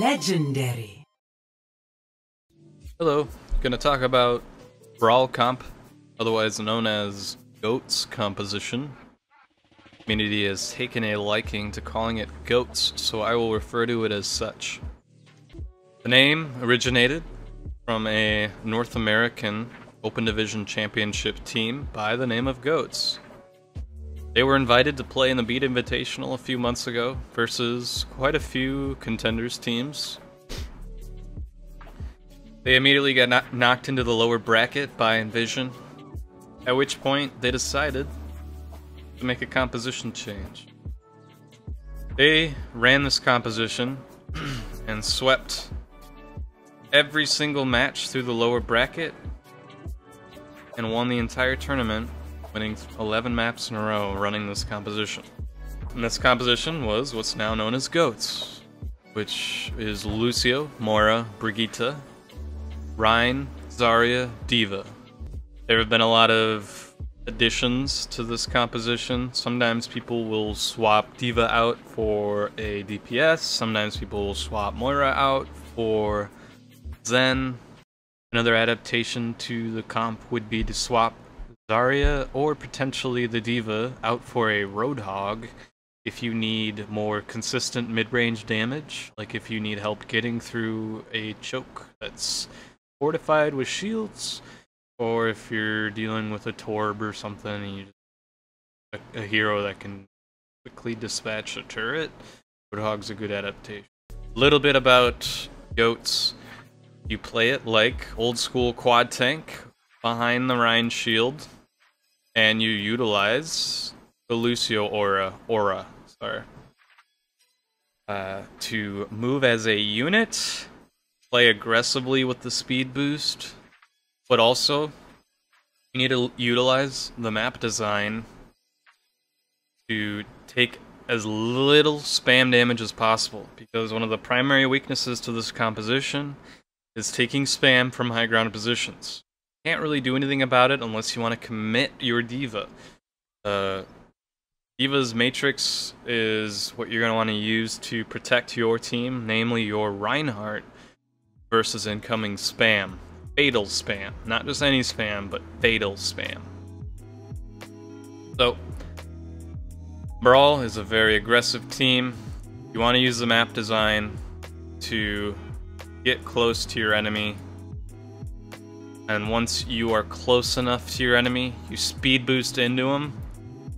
Legendary. Hello, gonna talk about Brawl comp, otherwise known as GOATS composition. The community has taken a liking to calling it GOATS, so I will refer to it as such. The name originated from a North American Open Division Championship team by the name of GOATS. They were invited to play in the Beat Invitational a few months ago versus quite a few contenders teams. They immediately got knocked into the lower bracket by Envision, at which point they decided to make a composition change. They ran this composition and swept every single match through the lower bracket and won the entire tournament, winning 11 maps in a row running this composition. And this composition was what's now known as GOATS, which is Lucio, Moira, Brigitte, Rein, Zarya, D.Va. There have been a lot of additions to this composition. Sometimes people will swap D.Va out for a DPS, sometimes people will swap Moira out for Zen. Another adaptation to the comp would be to swap Zarya or potentially the D.Va out for a Roadhog if you need more consistent mid-range damage, like if you need help getting through a choke that's fortified with shields, or if you're dealing with a Torb or something and you just a hero that can quickly dispatch a turret. Roadhog's a good adaptation. A little bit about GOATS. You play it like old school quad tank behind the Rein shield, and you utilize the Lucio aura to move as a unit, play aggressively with the speed boost, but also you need to utilize the map design to take as little spam damage as possible, because one of the primary weaknesses to this composition is taking spam from high ground positions. You can't really do anything about it unless you want to commit your D.Va. D.Va's Matrix is what you're going to want to use to protect your team, namely your Reinhardt, versus incoming spam. Fatal spam. Not just any spam, but fatal spam. So, Brawl is a very aggressive team. You want to use the map design to get close to your enemy. And once you are close enough to your enemy, you speed boost into them,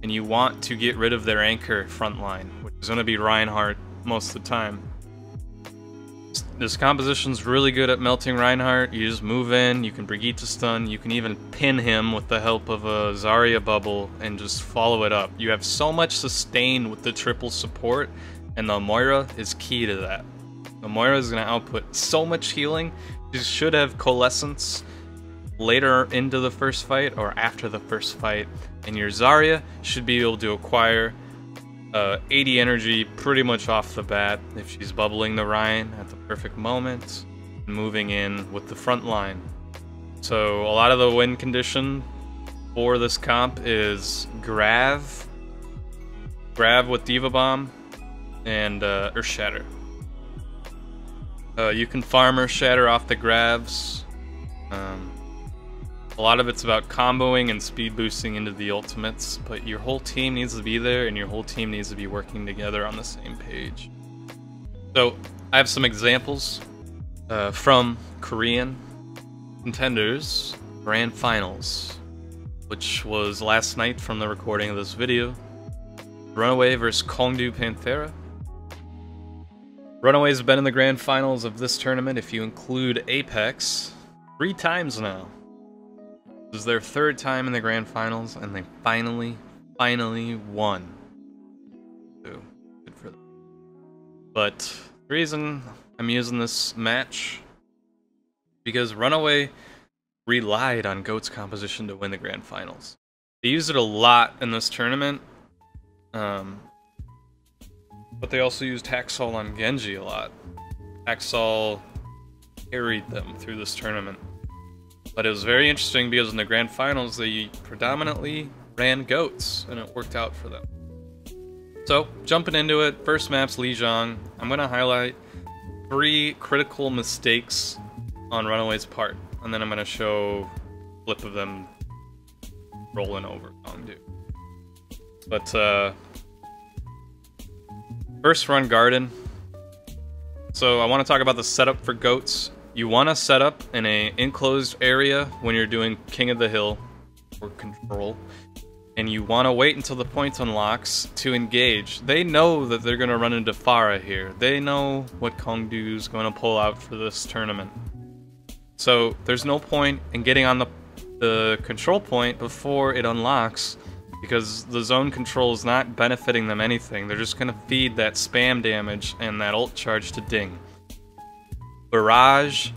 and you want to get rid of their anchor frontline, which is going to be Reinhardt most of the time. This composition's really good at melting Reinhardt. You just move in, you can Brigitte stun, you can even pin him with the help of a Zarya bubble and just follow it up. You have so much sustain with the triple support, and the Moira is key to that. The Moira is going to output so much healing. You should have Coalescence later into the first fight or after the first fight, and your Zarya should be able to acquire 80 energy pretty much off the bat if she's bubbling the Rein at the perfect moment and moving in with the front line. So a lot of the win condition for this comp is Grav with D.Va Bomb, and Earth Shatter. You can farm Earth Shatter off the Gravs. A lot of it's about comboing and speed boosting into the ultimates, but your whole team needs to be there and your whole team needs to be working together on the same page. So, I have some examples from Korean contenders Grand Finals, which was last night from the recording of this video. RunAway versus KongDoo Panthera. RunAway's been in the Grand Finals of this tournament, if you include Apex, 3 times now. This is their 3rd time in the Grand Finals, and they finally won. So, good for them. But the reason I'm using this match, because RunAway relied on GOATS composition to win the Grand Finals. They used it a lot in this tournament, but they also used Hacksaw on Genji a lot. Hacksaw carried them through this tournament. But it was very interesting because in the Grand Finals they predominantly ran GOATS, and it worked out for them. So, jumping into it, first map's Lijiang. I'm going to highlight 3 critical mistakes on RunAway's part, and then I'm gonna show a flip of them rolling over KongDoo. But first run Garden. So I want to talk about the setup for goats. You want to set up in a enclosed area when you're doing King of the Hill or Control, and you want to wait until the point unlocks to engage. They know that they're going to run into Pharah here. They know what KongDoo is going to pull out for this tournament. So there's no point in getting on the control point before it unlocks, because the zone control is not benefiting them anything. They're just going to feed that spam damage and that ult charge to Ding. Barrage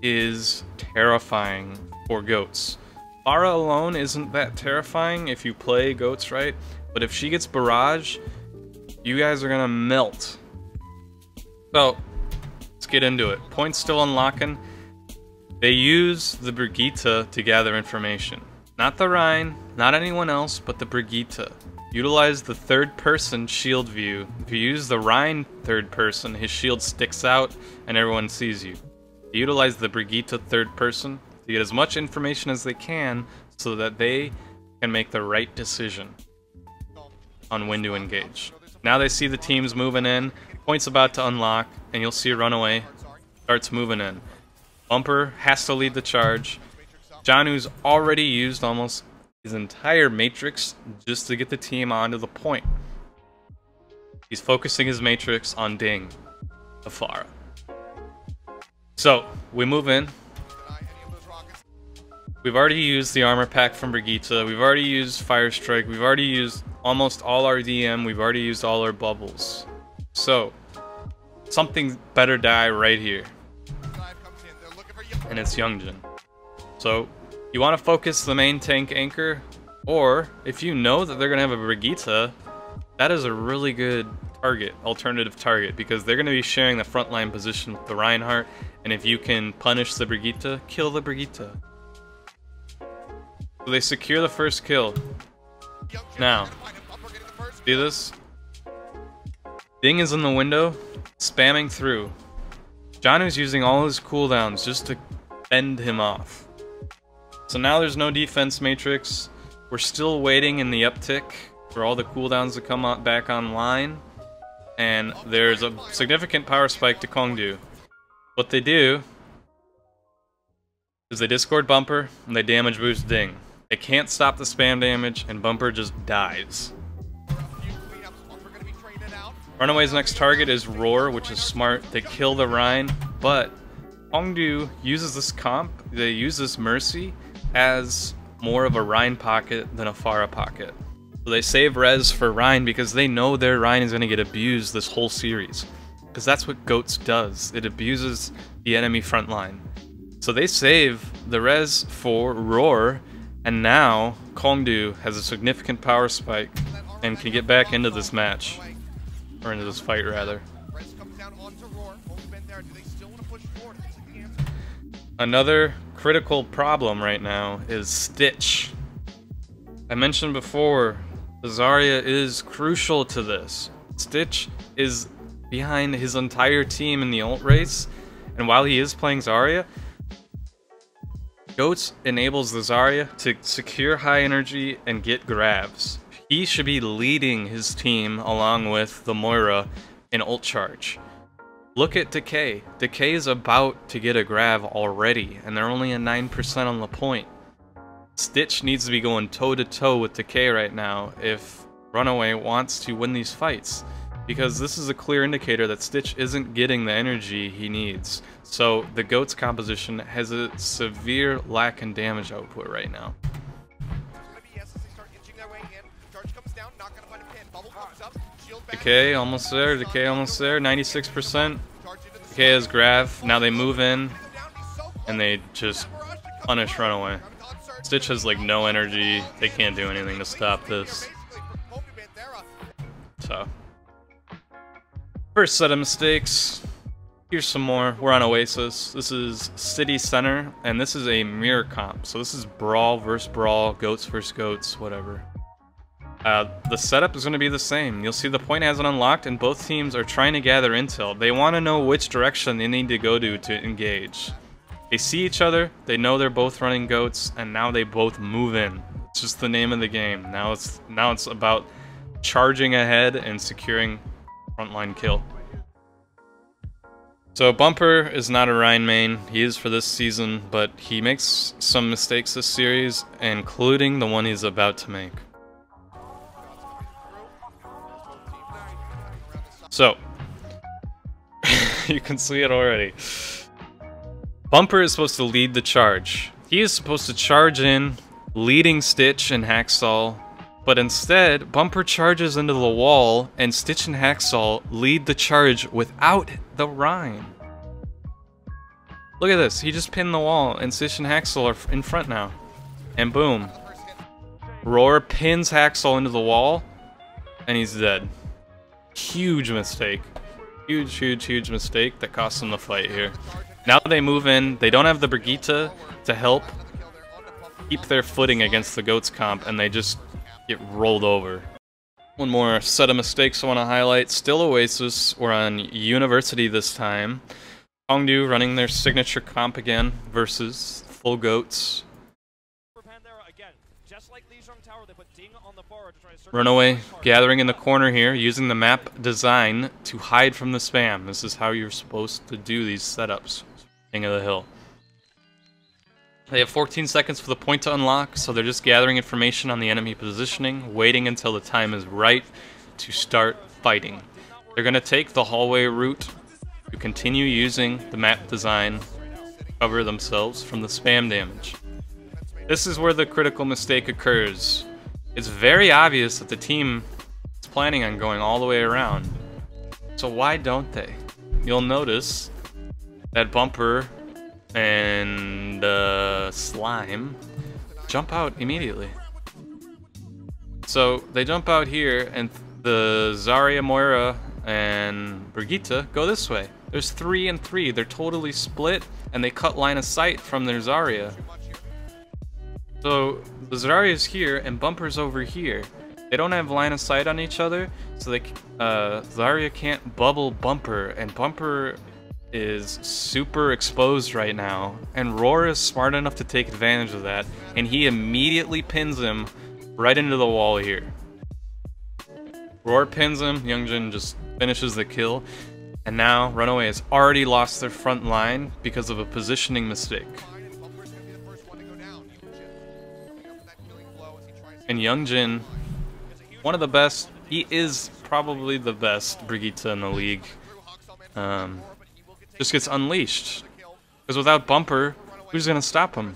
is terrifying for goats. Pharah alone isn't that terrifying if you play goats right, but if she gets barrage, you guys are gonna melt. So, let's get into it. Points still unlocking. They use the Brigitte to gather information. Not the Rein, not anyone else, but the Brigitte. Utilize the third person shield view. If you use the Rein third person, his shield sticks out and everyone sees you. Utilize the Brigitte third person to get as much information as they can so that they can make the right decision on when to engage. Now they see the teams moving in, point's about to unlock, and you'll see RunAway starts moving in. Bumper has to lead the charge. Janu's already used almost his entire matrix just to get the team onto the point. He's focusing his matrix on Ding, the Pharah. So, we move in. We've already used the armor pack from Brigitte, we've already used Fire Strike, we've already used almost all our DM, we've already used all our bubbles. So, something better die right here. And it's Youngjin. So, you want to focus the main tank anchor, or if you know that they're going to have a Brigitte, that is a really good target, alternative target, because they're going to be sharing the frontline position with the Reinhardt, and if you can punish the Brigitte, kill the Brigitte. So they secure the first kill. Now, see this? Ding is in the window, spamming through. Janu's using all his cooldowns just to fend him off. So now there's no defense matrix. We're still waiting in the uptick for all the cooldowns to come back online. And there's a significant power spike to KongDoo. What they do is they discord Bumper and they damage boost Ding. They can't stop the spam damage and Bumper just dies. RunAway's next target is Roar, which is smart. They kill the Rein, but KongDoo uses this comp, they use this Mercy as more of a Rein pocket than a Pharah pocket. So they save res for Rein because they know their Rein is going to get abused this whole series. Because that's what Goats does. It abuses the enemy front line. So they save the res for Roar, and now KongDoo has a significant power spike and can get back into this match. Or into this fight, rather. Another critical problem right now is Stitch. I mentioned before, the Zarya is crucial to this. Stitch is behind his entire team in the ult race, and while he is playing Zarya, Goats enables the Zarya to secure high energy and get grabs. He should be leading his team along with the Moira in ult charge. Look at Decay. Decay is about to get a grab already, and they're only at 9% on the point. Stitch needs to be going toe-to-toe with Decay right now if RunAway wants to win these fights, because this is a clear indicator that Stitch isn't getting the energy he needs. So the Goats composition has a severe lack in damage output right now. Decay almost there, Decay almost there, 96%. Decay has Grav, now they move in, and they just punish RunAway. Stitch has like no energy, they can't do anything to stop this. So, first set of mistakes. Here's some more. We're on Oasis. This is City Center, and this is a mirror comp. So this is Brawl versus Brawl, Goats versus Goats, whatever. The setup is going to be the same. You'll see the point hasn't unlocked, and both teams are trying to gather intel. They want to know which direction they need to go to engage. They see each other, they know they're both running goats, and now they both move in. It's just the name of the game. Now it's about charging ahead and securing frontline kill. So Bumper is not a Rhine main. He is for this season, but he makes some mistakes this series, including the one he's about to make. So, you can see it already. Bumper is supposed to lead the charge. He is supposed to charge in, leading Stitch and Hacksaw, but instead, Bumper charges into the wall, and Stitch and Hacksaw lead the charge without the Rhine. Look at this, he just pinned the wall, and Stitch and Hacksaw are in front now. And boom. Roar pins Hacksaw into the wall, and he's dead. Huge mistake. Huge mistake that cost them the fight here. Now they move in, they don't have the Brigitte to help keep their footing against the Goats comp, and they just get rolled over. One more set of mistakes I want to highlight. Still Oasis, we're on University this time. KongDoo running their signature comp again versus full Goats. RunAway gathering in the corner here, using the map design to hide from the spam. This is how you're supposed to do these setups. King of the Hill. They have 14 seconds for the point to unlock, so they're just gathering information on the enemy positioning, waiting until the time is right to start fighting. They're going to take the hallway route to continue using the map design to cover themselves from the spam damage. This is where the critical mistake occurs. It's very obvious that the team is planning on going all the way around. So why don't they? You'll notice that Bumper and Slime jump out immediately. So they jump out here, and the Zarya, Moira, and Brigitte go this way. There's 3 and 3. They're totally split, and they cut line of sight from their Zarya. So the Zarya's here, and Bumper's over here. They don't have line of sight on each other, so they Zarya can't bubble Bumper, and Bumper is super exposed right now, and Roar is smart enough to take advantage of that, and he immediately pins him right into the wall here. Roar pins him, Youngjin just finishes the kill, and now RunAway has already lost their front line because of a positioning mistake. And Youngjin, one of the best, he is probably the best Brigitte in the league, just gets unleashed. Because without Bumper, who's going to stop him?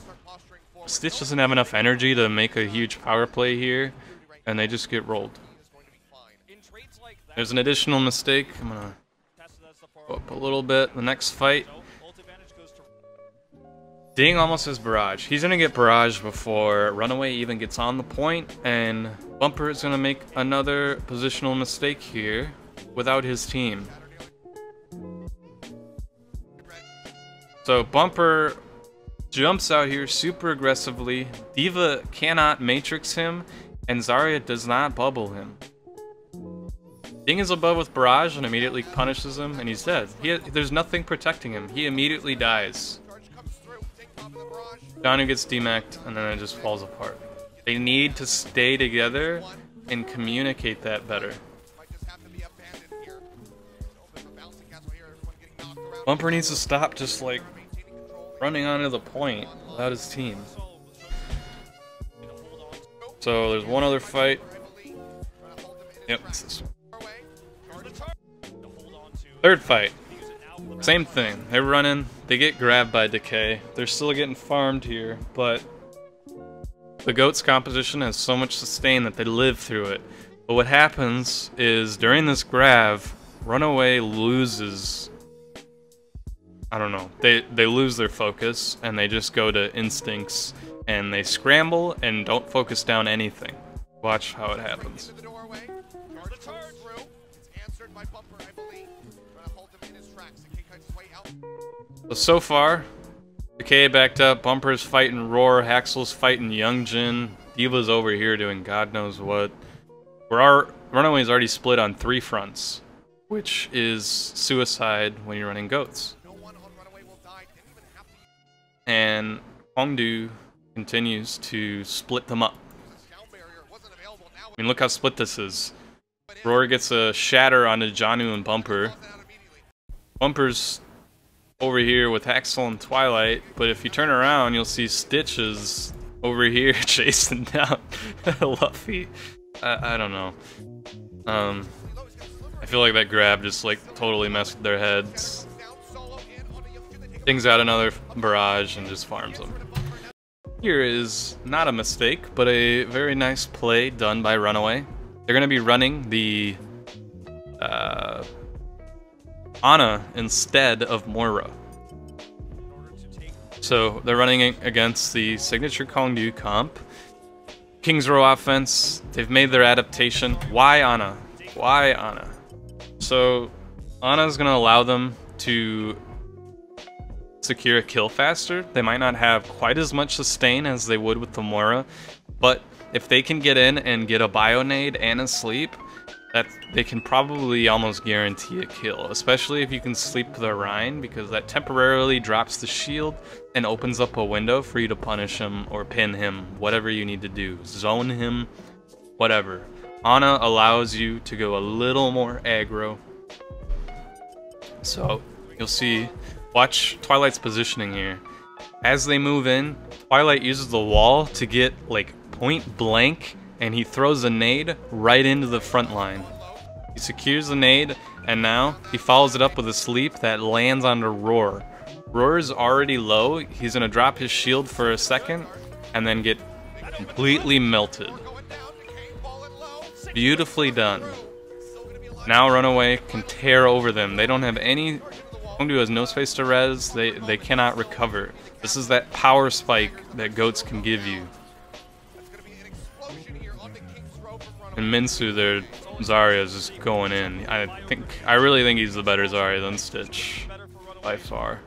Stitch doesn't have enough energy to make a huge power play here, and they just get rolled. There's an additional mistake. I'm going to go up a little bit. The next fight. Ding almost has barrage. He's going to get barrage before RunAway even gets on the point, and Bumper is going to make another positional mistake here without his team. So Bumper jumps out here super aggressively. D.Va cannot matrix him, and Zarya does not bubble him. Ding is above with barrage and immediately punishes him, and he's dead. There's nothing protecting him. He immediately dies. Danu gets demacked, and then it just falls apart. They need to stay together and communicate that better. Bumper needs to stop just like running onto the point without his team. So there's one other fight. Yep, it's this one. Third fight. Same thing. They're running. They get grabbed by Decay. They're still getting farmed here, but the Goats composition has so much sustain that they live through it. But what happens is during this grab, RunAway loses. I don't know. They lose their focus, and they just go to instincts, and they scramble and don't focus down anything. Watch how it happens. So far, Decay backed up, Bumper's fighting Roar, Haxel's fighting Youngjin, D.Va's over here doing God knows what. Our RunAway is already split on 3 fronts, which is suicide when you're running goats. And KongDoo continues to split them up. I mean, look how split this is. Roar gets a shatter onto Janu and Bumper. Bumper's over here with Haxel and Twilight, but if you turn around, you'll see Stitches over here chasing down Luffy. I don't know. I feel like that grab just like totally messed with their heads. Things out another barrage and just farms them. Here is not a mistake, but a very nice play done by RunAway. They're going to be running the Ana instead of Moira. So they're running against the signature KongDoo comp. King's Row offense, they've made their adaptation. Why Ana? Why Ana? So Ana is going to allow them to secure a kill faster. They might not have quite as much sustain as they would with the Moira, but if they can get in and get a Bionade and a sleep, that they can probably almost guarantee a kill, especially if you can sleep the Rhine, because that temporarily drops the shield and opens up a window for you to punish him or pin him, whatever you need to do. Zone him, whatever. Ana allows you to go a little more aggro. So, you'll see, watch Twilight's positioning here. As they move in, Twilight uses the wall to get, like, point blank, and he throws a nade right into the front line. He secures the nade, and now he follows it up with a sleep that lands onto Roar. Roar is already low, he's gonna drop his shield for a second, and then get completely melted. Beautifully done. Now RunAway can tear over them. They don't have any... KongDoo has no space to res, they cannot recover. This is that power spike that goats can give you. And Minsu, their Zarya is just going in. I really think he's the better Zarya than Stitch, by far.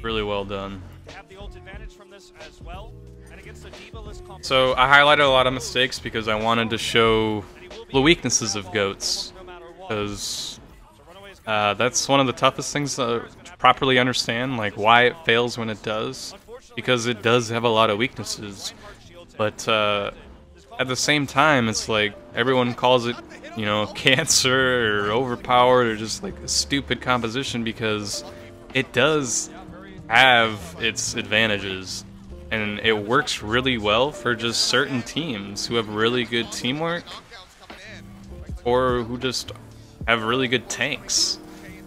Really well done. So I highlighted a lot of mistakes because I wanted to show the weaknesses of goats, because that's one of the toughest things to properly understand, like why it fails when it does, because it does have a lot of weaknesses. But at the same time, it's like everyone calls it, you know, cancer or overpowered or just like a stupid composition, because it does have its advantages, and it works really well for just certain teams who have really good teamwork or who just have really good tanks.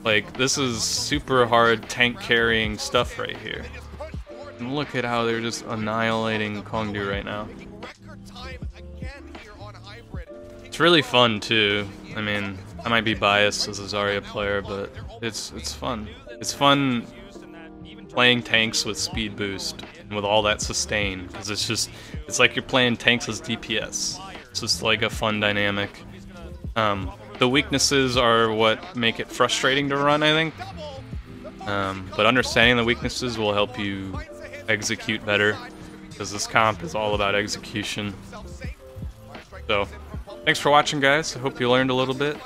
Like, this is super hard tank carrying stuff right here. And look at how they're just annihilating KongDoo right now. It's really fun too. I mean, I might be biased as a Zarya player, but it's fun. It's fun playing tanks with speed boost and with all that sustain, because it's like you're playing tanks as DPS. It's just like a fun dynamic. The weaknesses are what make it frustrating to run, I think. But understanding the weaknesses will help you execute better, because this comp is all about execution. So, thanks for watching, guys. I hope you learned a little bit.